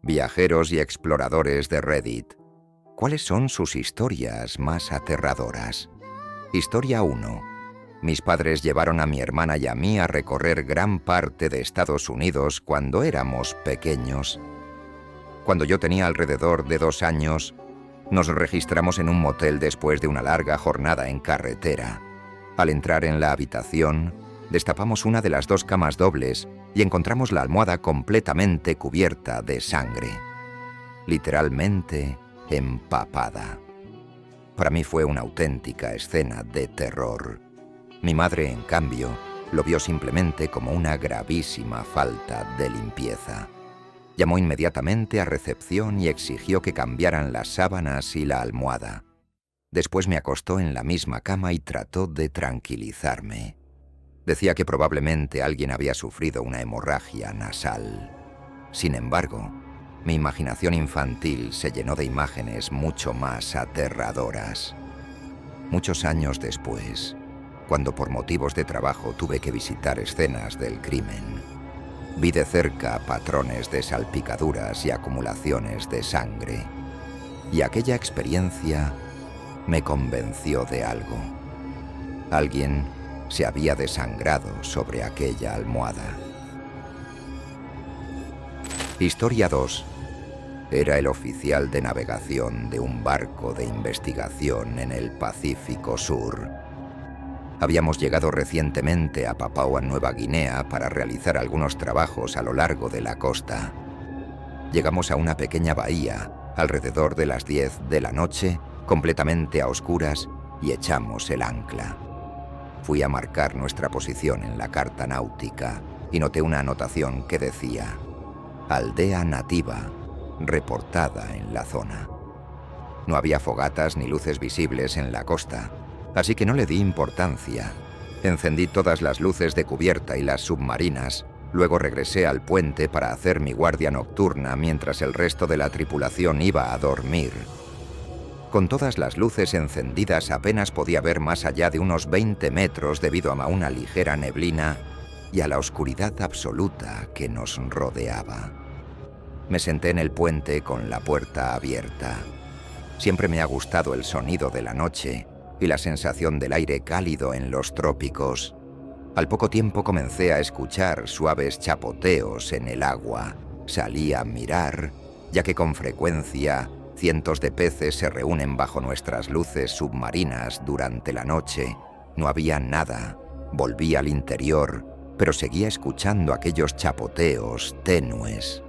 Viajeros y exploradores de Reddit, ¿cuáles son sus historias más aterradoras? Historia 1. Mis padres llevaron a mi hermana y a mí a recorrer gran parte de Estados Unidos cuando éramos pequeños. Cuando yo tenía alrededor de 2 años, nos registramos en un motel después de una larga jornada en carretera. Al entrar en la habitación, destapamos una de las 2 camas dobles y encontramos la almohada completamente cubierta de sangre. Literalmente empapada. Para mí fue una auténtica escena de terror. Mi madre, en cambio, lo vio simplemente como una gravísima falta de limpieza. Llamó inmediatamente a recepción y exigió que cambiaran las sábanas y la almohada. Después me acostó en la misma cama y trató de tranquilizarme. Decía que probablemente alguien había sufrido una hemorragia nasal. Sin embargo, mi imaginación infantil se llenó de imágenes mucho más aterradoras. Muchos años después, cuando por motivos de trabajo tuve que visitar escenas del crimen, vi de cerca patrones de salpicaduras y acumulaciones de sangre. Y aquella experiencia me convenció de algo. Alguien se había desangrado sobre aquella almohada. Historia 2. Era el oficial de navegación de un barco de investigación en el Pacífico Sur. Habíamos llegado recientemente a Papúa Nueva Guinea para realizar algunos trabajos a lo largo de la costa. Llegamos a una pequeña bahía, alrededor de las 10 de la noche, completamente a oscuras, y echamos el ancla. Fui a marcar nuestra posición en la carta náutica y noté una anotación que decía: aldea nativa, reportada en la zona. No había fogatas ni luces visibles en la costa, así que no le di importancia. Encendí todas las luces de cubierta y las submarinas. Luego regresé al puente para hacer mi guardia nocturna mientras el resto de la tripulación iba a dormir. Con todas las luces encendidas apenas podía ver más allá de unos 20 metros debido a una ligera neblina y a la oscuridad absoluta que nos rodeaba. Me senté en el puente con la puerta abierta. Siempre me ha gustado el sonido de la noche y la sensación del aire cálido en los trópicos. Al poco tiempo comencé a escuchar suaves chapoteos en el agua. Salí a mirar, ya que con frecuencia cientos de peces se reúnen bajo nuestras luces submarinas durante la noche. No había nada. Volví al interior, pero seguía escuchando aquellos chapoteos tenues.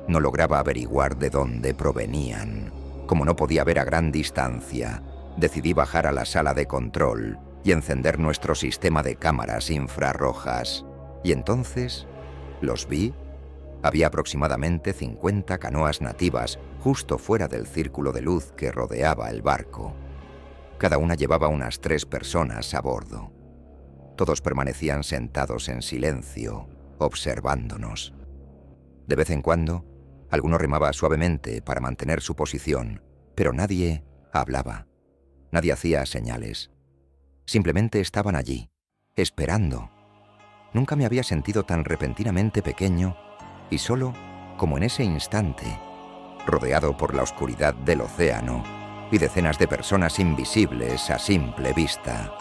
No lograba averiguar de dónde provenían. Como no podía ver a gran distancia, decidí bajar a la sala de control y encender nuestro sistema de cámaras infrarrojas. Y entonces los vi. Había aproximadamente 50 canoas nativas justo fuera del círculo de luz que rodeaba el barco. Cada una llevaba unas 3 personas a bordo. Todos permanecían sentados en silencio, observándonos. De vez en cuando, alguno remaba suavemente para mantener su posición, pero nadie hablaba. Nadie hacía señales. Simplemente estaban allí, esperando. Nunca me había sentido tan repentinamente pequeño y solo como en ese instante, rodeado por la oscuridad del océano y decenas de personas invisibles a simple vista.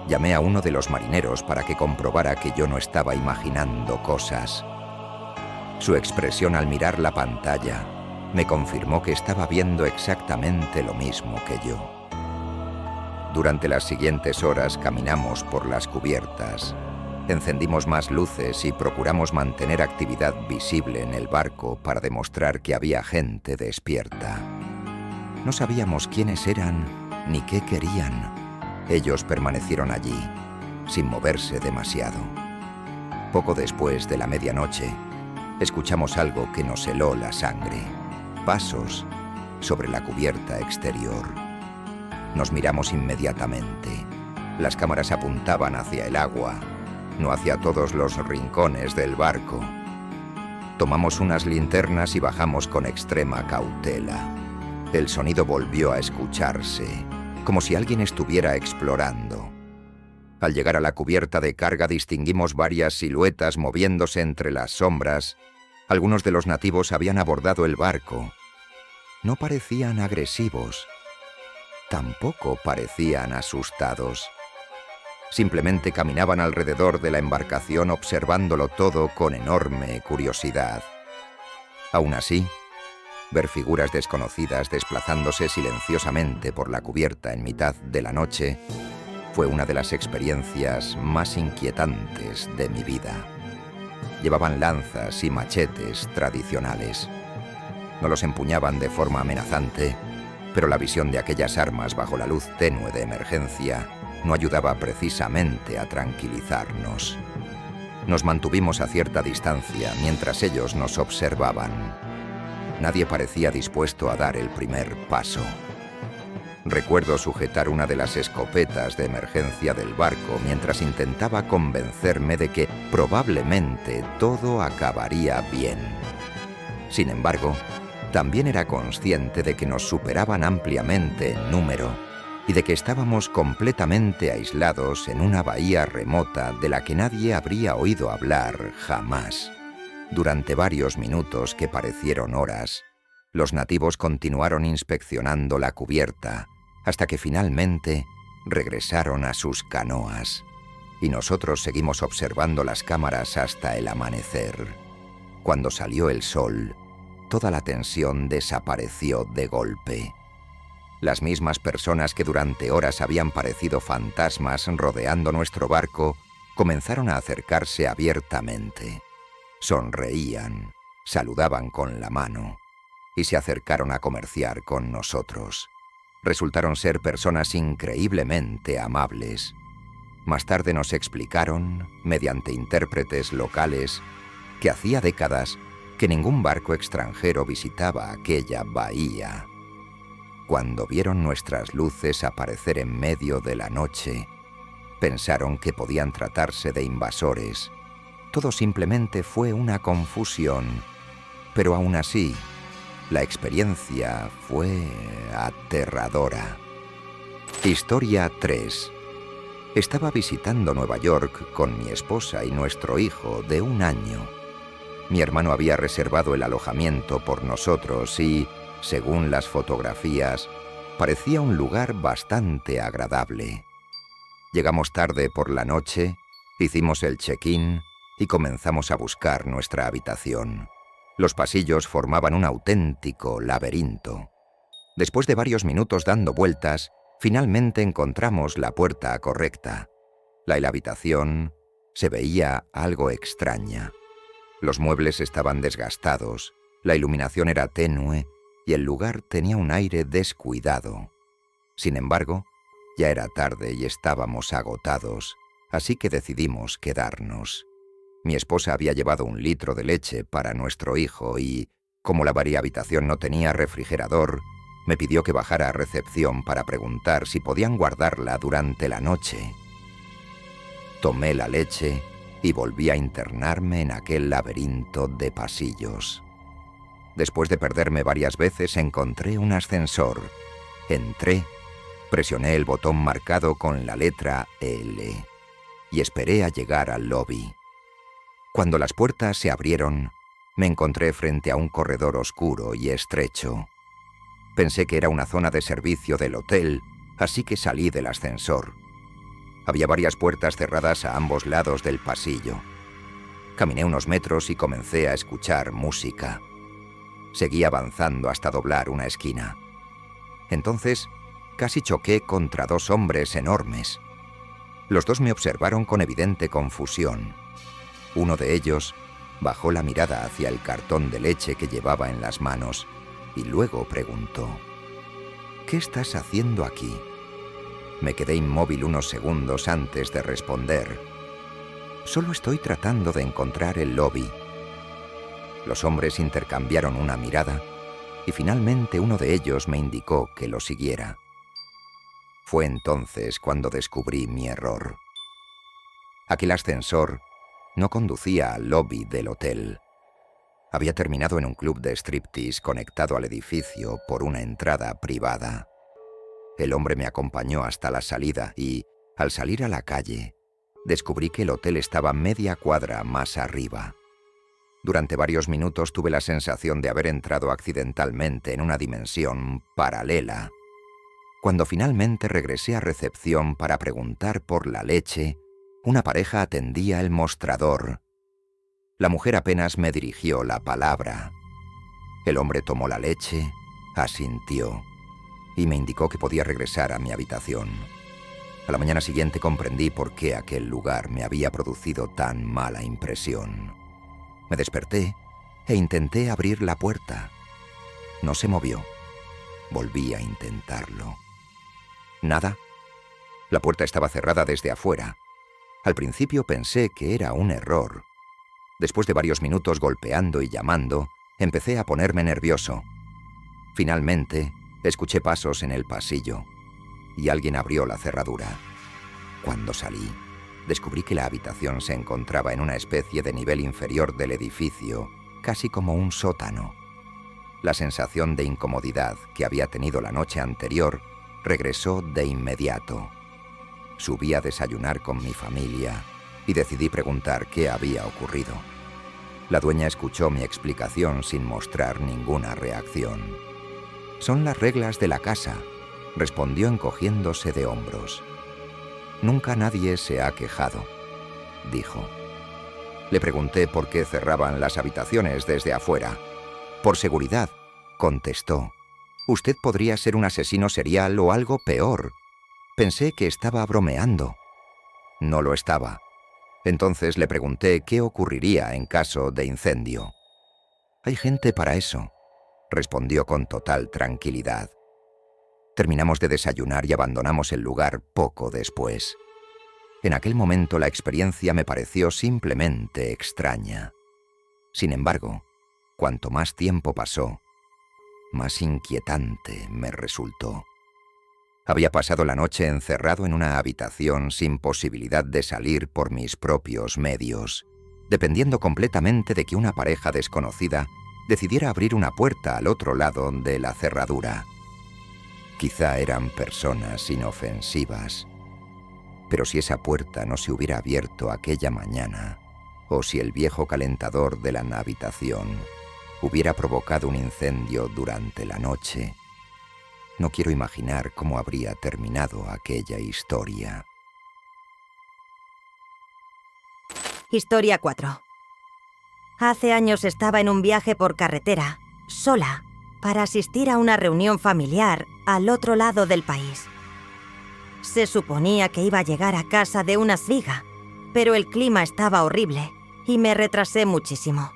Llamé a uno de los marineros para que comprobara que yo no estaba imaginando cosas. Su expresión al mirar la pantalla me confirmó que estaba viendo exactamente lo mismo que yo. Durante las siguientes horas caminamos por las cubiertas, encendimos más luces y procuramos mantener actividad visible en el barco para demostrar que había gente despierta. No sabíamos quiénes eran ni qué querían. Ellos permanecieron allí, sin moverse demasiado. Poco después de la medianoche, escuchamos algo que nos heló la sangre. Pasos sobre la cubierta exterior. Nos miramos inmediatamente. Las cámaras apuntaban hacia el agua, no hacia todos los rincones del barco. Tomamos unas linternas y bajamos con extrema cautela. El sonido volvió a escucharse, como si alguien estuviera explorando. Al llegar a la cubierta de carga distinguimos varias siluetas moviéndose entre las sombras Algunos de los nativos habían abordado el barco. No parecían agresivos. Tampoco parecían asustados. Simplemente caminaban alrededor de la embarcación observándolo todo con enorme curiosidad. Aún así, ver figuras desconocidas desplazándose silenciosamente por la cubierta en mitad de la noche fue una de las experiencias más inquietantes de mi vida. Llevaban lanzas y machetes tradicionales. No los empuñaban de forma amenazante, pero la visión de aquellas armas bajo la luz tenue de emergencia no ayudaba precisamente a tranquilizarnos. Nos mantuvimos a cierta distancia mientras ellos nos observaban. Nadie parecía dispuesto a dar el primer paso. Recuerdo sujetar una de las escopetas de emergencia del barco mientras intentaba convencerme de que probablemente todo acabaría bien. Sin embargo, también era consciente de que nos superaban ampliamente en número y de que estábamos completamente aislados en una bahía remota de la que nadie habría oído hablar jamás. Durante varios minutos que parecieron horas, los nativos continuaron inspeccionando la cubierta hasta que finalmente regresaron a sus canoas, y nosotros seguimos observando las cámaras hasta el amanecer. Cuando salió el sol, toda la tensión desapareció de golpe. Las mismas personas que durante horas habían parecido fantasmas rodeando nuestro barco comenzaron a acercarse abiertamente. Sonreían, saludaban con la mano y se acercaron a comerciar con nosotros. Resultaron ser personas increíblemente amables. Más tarde nos explicaron, mediante intérpretes locales, que hacía décadas que ningún barco extranjero visitaba aquella bahía. Cuando vieron nuestras luces aparecer en medio de la noche, pensaron que podían tratarse de invasores. Todo simplemente fue una confusión, pero aún así, la experiencia fue aterradora. Historia 3. Estaba visitando Nueva York con mi esposa y nuestro hijo de 1 año. Mi hermano había reservado el alojamiento por nosotros y, según las fotografías, parecía un lugar bastante agradable. Llegamos tarde por la noche, hicimos el check-in y comenzamos a buscar nuestra habitación. Los pasillos formaban un auténtico laberinto. Después de varios minutos dando vueltas, finalmente encontramos la puerta correcta. La habitación se veía algo extraña. Los muebles estaban desgastados, la iluminación era tenue y el lugar tenía un aire descuidado. Sin embargo, ya era tarde y estábamos agotados, así que decidimos quedarnos. Mi esposa había llevado 1 litro de leche para nuestro hijo y, como la habitación no tenía refrigerador, me pidió que bajara a recepción para preguntar si podían guardarla durante la noche. Tomé la leche y volví a internarme en aquel laberinto de pasillos. Después de perderme varias veces, encontré un ascensor. Entré, presioné el botón marcado con la letra L y esperé a llegar al lobby. Cuando las puertas se abrieron, me encontré frente a un corredor oscuro y estrecho. Pensé que era una zona de servicio del hotel, así que salí del ascensor. Había varias puertas cerradas a ambos lados del pasillo. Caminé unos metros y comencé a escuchar música. Seguí avanzando hasta doblar una esquina. Entonces, casi choqué contra 2 hombres enormes. Los 2 me observaron con evidente confusión. Uno de ellos bajó la mirada hacia el cartón de leche que llevaba en las manos y luego preguntó: «¿Qué estás haciendo aquí?». Me quedé inmóvil unos segundos antes de responder: «Solo estoy tratando de encontrar el lobby». Los hombres intercambiaron una mirada y finalmente uno de ellos me indicó que lo siguiera. Fue entonces cuando descubrí mi error. Aquel ascensor no conducía al lobby del hotel. Había terminado en un club de striptease conectado al edificio por una entrada privada. El hombre me acompañó hasta la salida y, al salir a la calle, descubrí que el hotel estaba media cuadra más arriba. Durante varios minutos tuve la sensación de haber entrado accidentalmente en una dimensión paralela. Cuando finalmente regresé a recepción para preguntar por la leche, una pareja atendía el mostrador. La mujer apenas me dirigió la palabra. El hombre tomó la leche, asintió y me indicó que podía regresar a mi habitación. A la mañana siguiente comprendí por qué aquel lugar me había producido tan mala impresión. Me desperté e intenté abrir la puerta. No se movió. Volví a intentarlo. Nada. La puerta estaba cerrada desde afuera. Al principio pensé que era un error. Después de varios minutos golpeando y llamando, empecé a ponerme nervioso. Finalmente, escuché pasos en el pasillo y alguien abrió la cerradura. Cuando salí, descubrí que la habitación se encontraba en una especie de nivel inferior del edificio, casi como un sótano. La sensación de incomodidad que había tenido la noche anterior regresó de inmediato. Subí a desayunar con mi familia y decidí preguntar qué había ocurrido. La dueña escuchó mi explicación sin mostrar ninguna reacción. «Son las reglas de la casa», respondió encogiéndose de hombros. «Nunca nadie se ha quejado», dijo. Le pregunté por qué cerraban las habitaciones desde afuera. «Por seguridad», contestó. «Usted podría ser un asesino serial o algo peor». Pensé que estaba bromeando. No lo estaba. Entonces le pregunté qué ocurriría en caso de incendio. «Hay gente para eso», respondió con total tranquilidad. Terminamos de desayunar y abandonamos el lugar poco después. En aquel momento la experiencia me pareció simplemente extraña. Sin embargo, cuanto más tiempo pasó, más inquietante me resultó. Había pasado la noche encerrado en una habitación sin posibilidad de salir por mis propios medios, dependiendo completamente de que una pareja desconocida decidiera abrir una puerta al otro lado de la cerradura. Quizá eran personas inofensivas, pero si esa puerta no se hubiera abierto aquella mañana, o si el viejo calentador de la habitación hubiera provocado un incendio durante la noche, no quiero imaginar cómo habría terminado aquella historia. Historia 4. Hace años estaba en un viaje por carretera, sola, para asistir a una reunión familiar al otro lado del país. Se suponía que iba a llegar a casa de una amiga, pero el clima estaba horrible y me retrasé muchísimo.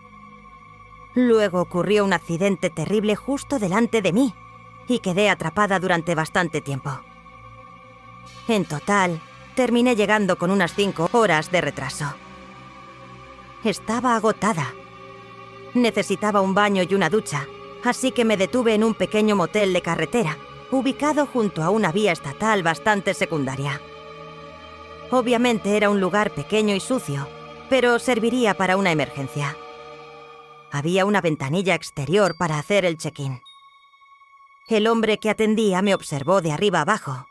Luego ocurrió un accidente terrible justo delante de mí y quedé atrapada durante bastante tiempo. En total, terminé llegando con unas 5 horas de retraso. Estaba agotada. Necesitaba un baño y una ducha, así que me detuve en un pequeño motel de carretera, ubicado junto a una vía estatal bastante secundaria. Obviamente era un lugar pequeño y sucio, pero serviría para una emergencia. Había una ventanilla exterior para hacer el check-in. El hombre que atendía me observó de arriba abajo.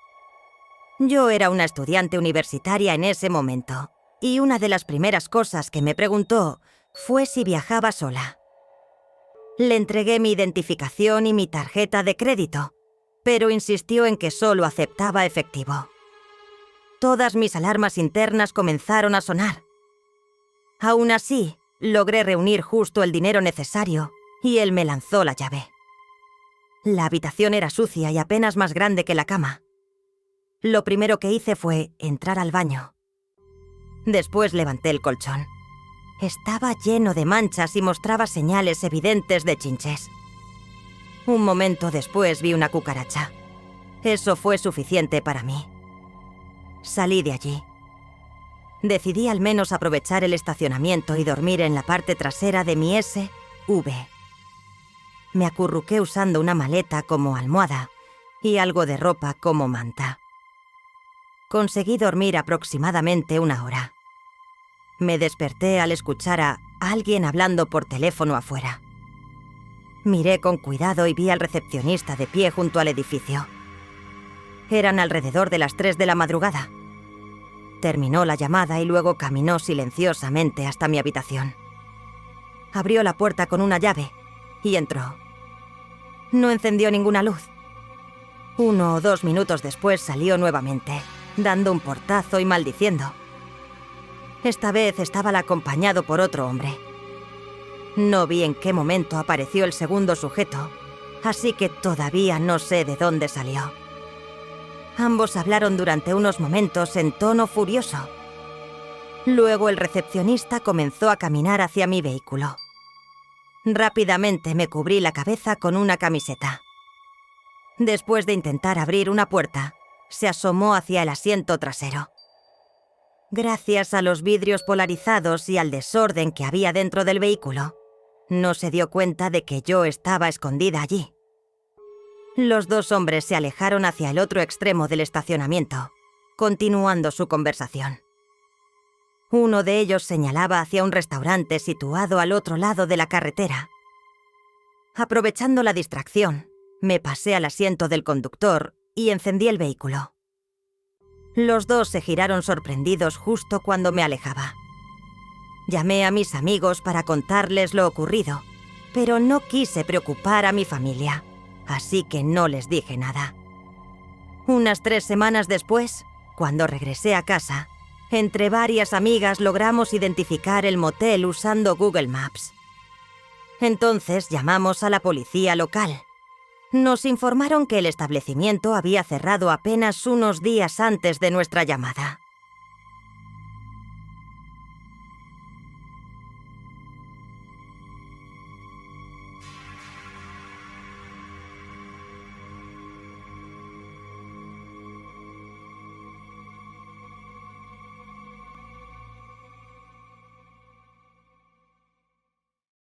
Yo era una estudiante universitaria en ese momento, y una de las primeras cosas que me preguntó fue si viajaba sola. Le entregué mi identificación y mi tarjeta de crédito, pero insistió en que solo aceptaba efectivo. Todas mis alarmas internas comenzaron a sonar. Aún así, logré reunir justo el dinero necesario y él me lanzó la llave. La habitación era sucia y apenas más grande que la cama. Lo primero que hice fue entrar al baño. Después levanté el colchón. Estaba lleno de manchas y mostraba señales evidentes de chinches. Un momento después vi una cucaracha. Eso fue suficiente para mí. Salí de allí. Decidí al menos aprovechar el estacionamiento y dormir en la parte trasera de mi SUV. Me acurruqué usando una maleta como almohada y algo de ropa como manta. Conseguí dormir aproximadamente 1 hora. Me desperté al escuchar a alguien hablando por teléfono afuera. Miré con cuidado y vi al recepcionista de pie junto al edificio. Eran alrededor de las 3 de la madrugada. Terminó la llamada y luego caminó silenciosamente hasta mi habitación. Abrió la puerta con una llave y entró. No encendió ninguna luz. 1 o 2 minutos después salió nuevamente, dando un portazo y maldiciendo. Esta vez estaba acompañado por otro hombre. No vi en qué momento apareció el segundo sujeto, así que todavía no sé de dónde salió. Ambos hablaron durante unos momentos en tono furioso. Luego el recepcionista comenzó a caminar hacia mi vehículo. Rápidamente me cubrí la cabeza con una camiseta. Después de intentar abrir una puerta, se asomó hacia el asiento trasero. Gracias a los vidrios polarizados y al desorden que había dentro del vehículo, no se dio cuenta de que yo estaba escondida allí. Los dos hombres se alejaron hacia el otro extremo del estacionamiento, continuando su conversación. Uno de ellos señalaba hacia un restaurante situado al otro lado de la carretera. Aprovechando la distracción, me pasé al asiento del conductor y encendí el vehículo. Los dos se giraron sorprendidos justo cuando me alejaba. Llamé a mis amigos para contarles lo ocurrido, pero no quise preocupar a mi familia, así que no les dije nada. Unas 3 semanas después, cuando regresé a casa, entre varias amigas logramos identificar el motel usando Google Maps. Entonces llamamos a la policía local. Nos informaron que el establecimiento había cerrado apenas unos días antes de nuestra llamada.